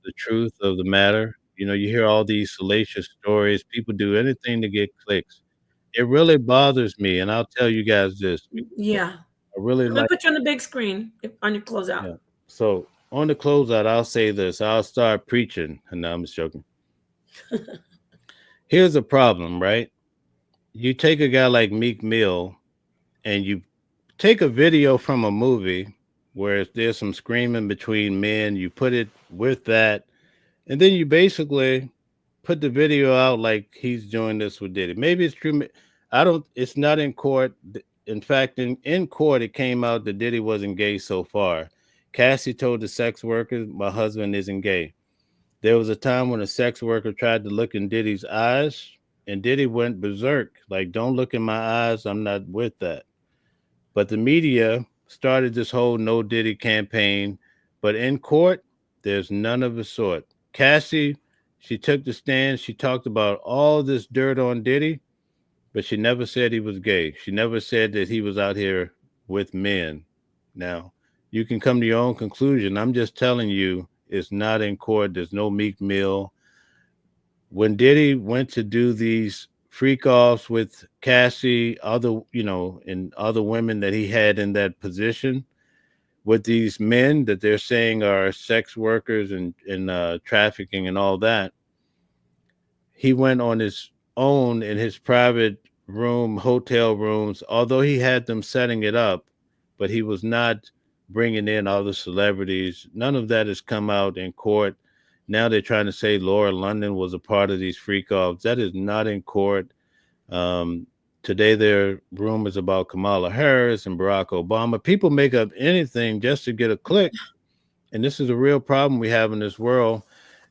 the truth of the matter. You hear all these salacious stories. People do anything to get clicks. It really bothers me, and I'll tell you guys this because Yeah. I really I'm gonna like, put you on the big screen on your closeout. yeah. So on the closeout, I'll say this. I'll start preaching. And no, I'm just joking. Here's a problem, right? You take a guy like Meek Mill and you take a video from a movie where there's some screaming between men, you put it with that, and then you basically put the video out like he's doing this with Diddy. Maybe it's true. I don't. It's not in court. In fact, in court, it came out that Diddy wasn't gay so far. Cassie told the sex workers, "My husband isn't gay." There was a time when a sex worker tried to look in Diddy's eyes, and Diddy went berserk. Like, don't look in my eyes. I'm not with that. But the media started this whole no Diddy campaign. But in court, there's none of the sort. Cassie, she took the stand. She talked about all this dirt on Diddy, but she never said he was gay. She never said that he was out here with men. Now, you can come to your own conclusion. I'm just telling you, it's not in court. There's no Meek Mill. When Diddy went to do these freak offs with Cassie, other, and other women that he had in that position with these men that they're saying are sex workers and trafficking and all that, he went on his own in his private room, hotel rooms, although he had them setting it up, but he was not bringing in other celebrities. None of that has come out in court. Now they're trying to say Laura London was a part of these freak offs. That is not in court. Um, Today, there are rumors about Kamala Harris and Barack Obama. People make up anything just to get a click. And this is a real problem we have in this world.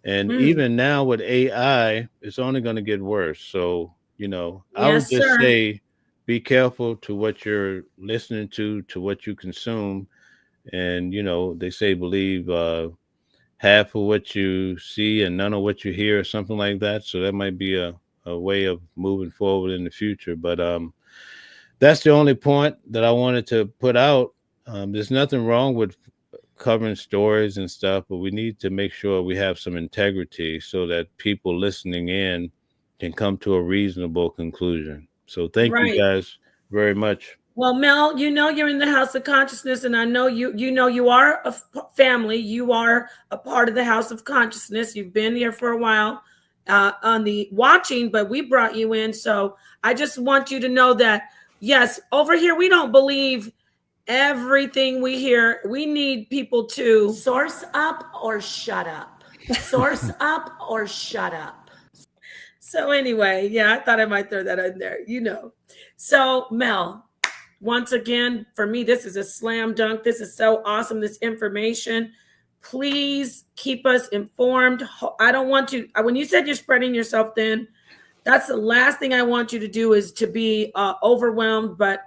And Mm. even now with AI, it's only going to get worse. So, I would Yes, just sir. say be careful to what you're listening to what you consume. And, they say believe half of what you see and none of what you hear, or something like that. So that might be a way of moving forward in the future. But that's the only point that I wanted to put out. There's nothing wrong with covering stories and stuff, but we need to make sure we have some integrity so that people listening in can come to a reasonable conclusion. So thank you Right. guys very much. Well, Mel, you're in the House of Consciousness, and I know you are a family. You are a part of the House of Consciousness. You've been here for a while on the watching, but we brought you in. So I just want you to know that, yes, over here, we don't believe everything we hear. We need people to source up or shut up. Source up or shut up. So anyway, yeah, I thought I might throw that in there, So Mel, once again, for me, this is a slam dunk. This is so awesome, this information. Please keep us informed. I don't want you, when you said you're spreading yourself thin, that's the last thing I want you to do is to be overwhelmed. But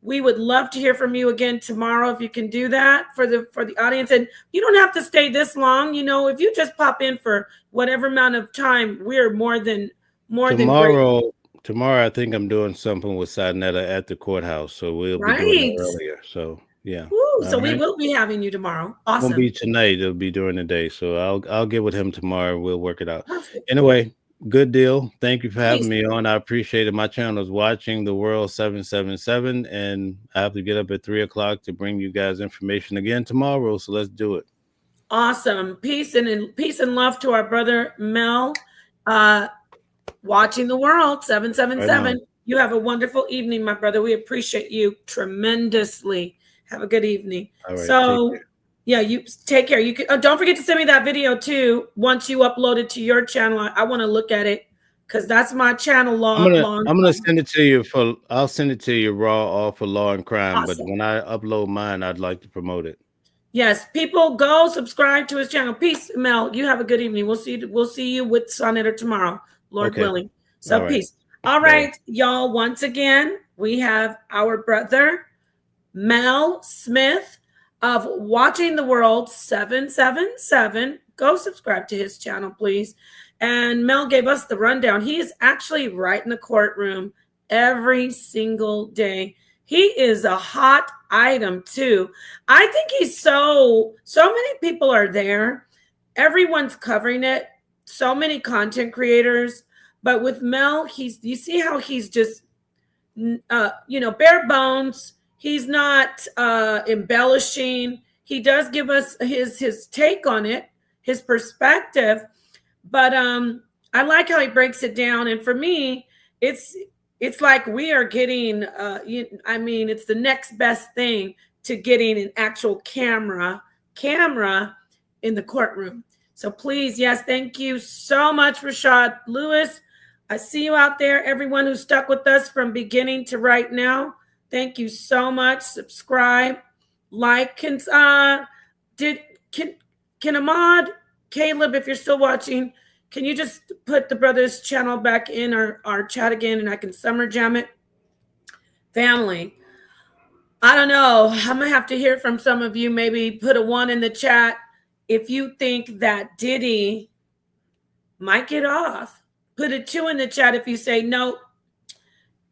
we would love to hear from you again tomorrow if you can do that for the audience. And you don't have to stay this long. If you just pop in for whatever amount of time, we're more than great. Tomorrow, I think I'm doing something with Sadnetta at the courthouse, so we'll be doing it Right. earlier. So yeah. Woo, so All we right. will be having you tomorrow. Won't be Awesome. tonight. It'll be during the day. So I'll get with him tomorrow. We'll work it out. Perfect. Anyway, good deal. Thank you for having Peace. me on. I appreciate it. My channel is Watching the World 777, and I have to get up at 3 o'clock to bring you guys information again tomorrow. So let's do it. Awesome. Peace and love to our brother Mel. Watching the World 777. Right on. You have a wonderful evening, my brother. We appreciate you tremendously. Have a good evening. All right. So, yeah, you take care. You can don't forget to send me that video too. Once you upload it to your channel, I want to look at it because that's my channel I'm gonna send it to you I'll send it to you raw, all for Law and Crime. Awesome. But when I upload mine, I'd like to promote it. Yes, people go subscribe to his channel. Peace, Mel. You have a good evening. We'll see you with Sonetta tomorrow, Lord willing. So All peace. All right, y'all. Once again, we have our brother Mel Smith of Watching the World 777. Go subscribe to his channel, please. And Mel gave us the rundown. He is actually right in the courtroom every single day. He is a hot item too. I think he's so many people are there. Everyone's covering it. So many content creators. But with Mel, you see how he's just, bare bones. He's not embellishing. He does give us his take on it, his perspective. But I like how he breaks it down. And for me, it's like we are getting, it's the next best thing to getting an actual camera in the courtroom. So please, yes, thank you so much, Rashad Lewis. I see you out there, everyone who stuck with us from beginning to right now. Thank you so much. Subscribe, like, and Did can Ahmad, Caleb, if you're still watching, can you just put the brothers channel back in our chat again and I can summer jam it? Family, I don't know. I'm gonna have to hear from some of you. Maybe put a 1 in the chat if you think that Diddy might get off. Put a 2 in the chat if you say no,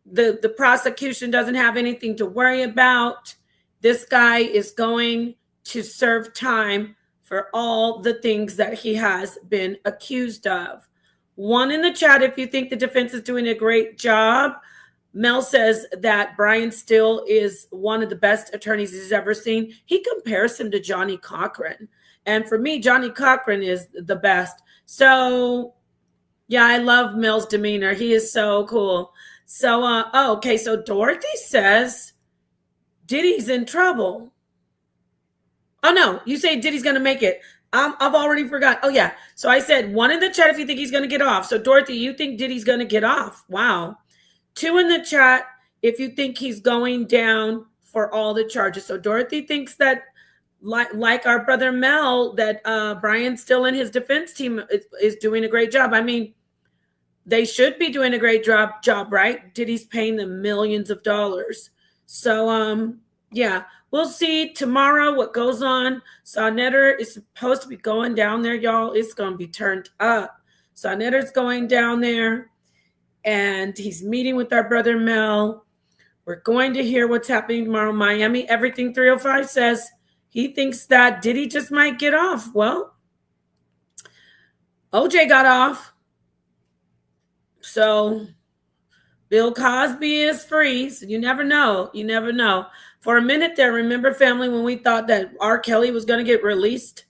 the prosecution doesn't have anything to worry about. This guy is going to serve time for all the things that he has been accused of. 1 in the chat if you think the defense is doing a great job. Mel says that Brian Still is one of the best attorneys he's ever seen. He compares him to Johnny Cochran. And for me, Johnny Cochran is the best. So, yeah, I love Mel's demeanor. He is so cool. So, okay. So Dorothy says Diddy's in trouble. Oh, no. You say Diddy's going to make it. I've already forgot. Oh, yeah. So I said 1 in the chat if you think he's going to get off. So, Dorothy, you think Diddy's going to get off? Wow. 2 in the chat if you think he's going down for all the charges. So Dorothy thinks that, like our brother Mel, that Brian Still and his defense team is doing a great job. I mean, they should be doing a great job, right? Diddy's paying them millions of dollars. So, yeah, we'll see tomorrow what goes on. Sonnetter is supposed to be going down there, y'all. It's going to be turned up. Sonnetter's going down there. And he's meeting with our brother Mel. We're going to hear what's happening tomorrow. Miami Everything 305 says he thinks that Diddy just might get off. Well, OJ got off. So Bill Cosby is free. So you never know. You never know. For a minute there, remember, family, when we thought that R. Kelly was going to get released?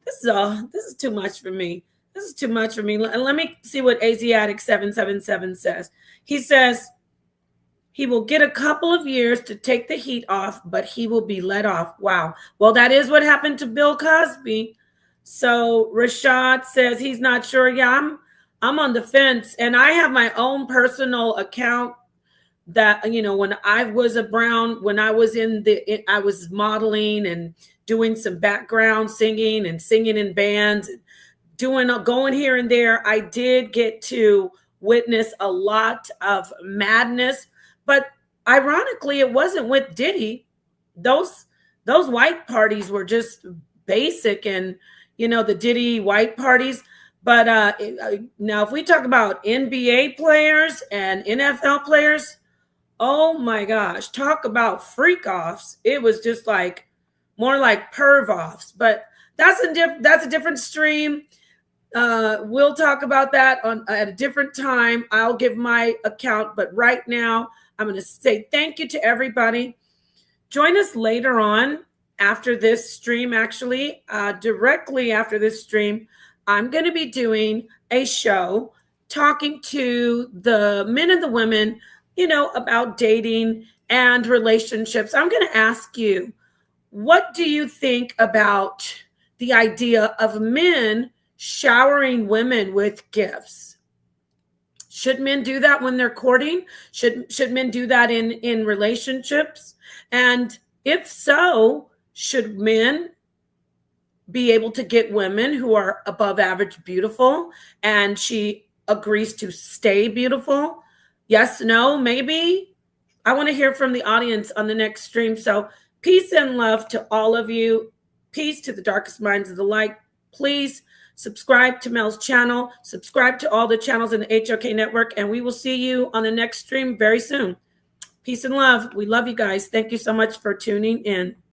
This is too much for me. This is too much for me. Let me see what Asiatic 777 says. He says he will get a couple of years to take the heat off, but he will be let off. Wow. Well, that is what happened to Bill Cosby. So Rashad says he's not sure. Yeah, I'm on the fence, and I have my own personal account that, when I was when I was I was modeling and doing some background singing and singing in bands, going here and there. I did get to witness a lot of madness, but ironically, it wasn't with Diddy. Those white parties were just basic, and the Diddy white parties. But now, if we talk about NBA players and NFL players, oh my gosh, talk about freak offs. It was just like more like perv offs. But that's a different stream. We'll talk about that at a different time. I'll give my account, but right now I'm going to say thank you to everybody. Join us later on after this stream. Actually, directly after this stream, I'm going to be doing a show talking to the men and the women, about dating and relationships. I'm going to ask you, what do you think about the idea of men showering women with gifts? Should men do that when they're courting? Should men do that in relationships? And if so, should men be able to get women who are above average beautiful and she agrees to stay beautiful? Yes, no, maybe? I want to hear from the audience on the next stream. So peace and love to all of you. Peace to the darkest minds of the light. Please subscribe to Mel's channel. Subscribe to all the channels in the HOK network. And we will see you on the next stream very soon. Peace and love. We love you guys. Thank you so much for tuning in.